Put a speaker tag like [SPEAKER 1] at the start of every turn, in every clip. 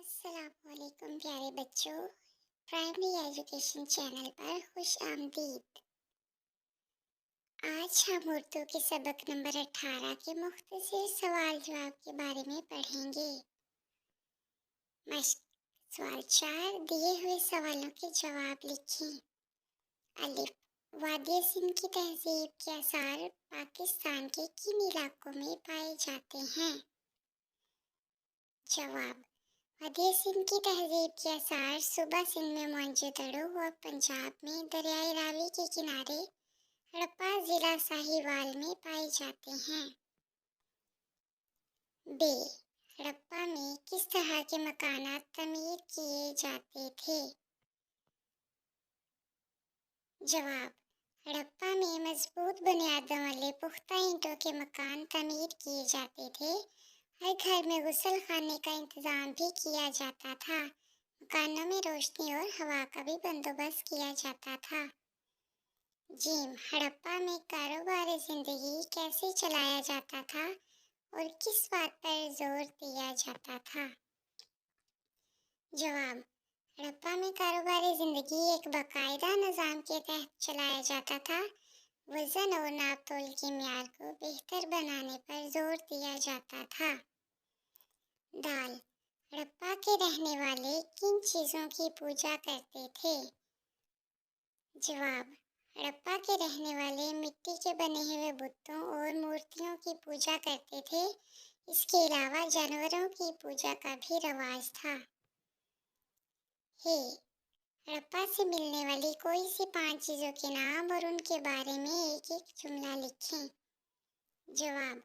[SPEAKER 1] अस्सलाम वालेकुम प्यारे बच्चों। प्राइमरी एजुकेशन चैनल पर खुश आमदीद। आज हम उर्दू के सबक नंबर 18 के मुख्तसर सवाल जवाब के बारे में पढ़ेंगे। मश्क सवाल 4, दिए हुए सवालों के जवाब लिखें। अलिफ, वादी सिंध की तहजीब के आसार पाकिस्तान के किन इलाकों में पाए जाते हैं? जवाब, वादी सिंध की तहजीब के आसार सूबा सिंध में मोहनजोदड़ो और पंजाब में दरियाए रावी के किनारे हड़प्पा जिला साहिवाल में पाए जाते हैं। बे, हड़प्पा में किस तरह के मकानात तमीर किए जाते थे? जवाब, हड़प्पा में मजबूत बुनियादों वाले पुख्ता ईंटों के मकान तमीर किए जाते थे। हर घर में गुसल खाने का इंतजाम भी किया जाता था। मकानों में रोशनी और हवा का भी बंदोबस्त किया जाता था। जीम, हड़प्पा में कारोबारी जिंदगी कैसे चलाया जाता था और किस बात पर जोर दिया जाता था? जवाब, हड़प्पा में कारोबारी जिंदगी एक बाकायदा निज़ाम के तहत चलाया जाता था। वजन और नाप तोल के मियार को बेहतर बनाने पर जोर दिया जाता था। दाल, हड़प्पा के रहने वाले किन चीज़ों की पूजा करते थे? जवाब, हड़प्पा के रहने वाले मिट्टी के बने हुए बुतों और मूर्तियों की पूजा करते थे। इसके अलावा जानवरों की पूजा का भी रवाज था। हे, हड़प्पा से मिलने वाली कोई सी 5 चीज़ों के नाम और उनके बारे में एक एक जुमला लिखें। जवाब,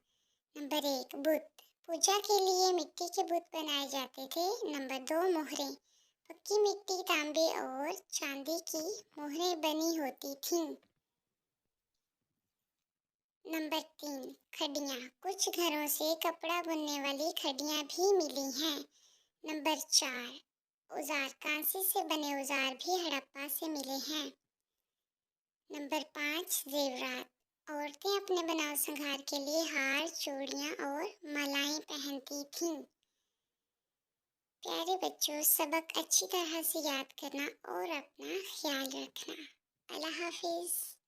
[SPEAKER 1] नंबर 1, बुत, पूजा के लिए मिट्टी के बुत बनाए जाते थे। नंबर 2, मोहरें, पक्की मिट्टी, तांबे और चांदी की मोहरें बनी होती थीं। नंबर 3, खडियाँ, कुछ घरों से कपड़ा बुनने वाली खडियाँ भी मिली हैं। नंबर 4, औजार, कांसे से बने औजार भी हड़प्पा से मिले हैं। नंबर 5, जेवरात, औरतें अपने बनाव श्रृंगार के लिए हार, चूड़ियाँ और मालाएं पहनती थीं। प्यारे बच्चों, सबक अच्छी तरह से याद करना और अपना ख्याल रखना। अल्लाह हाफिज़।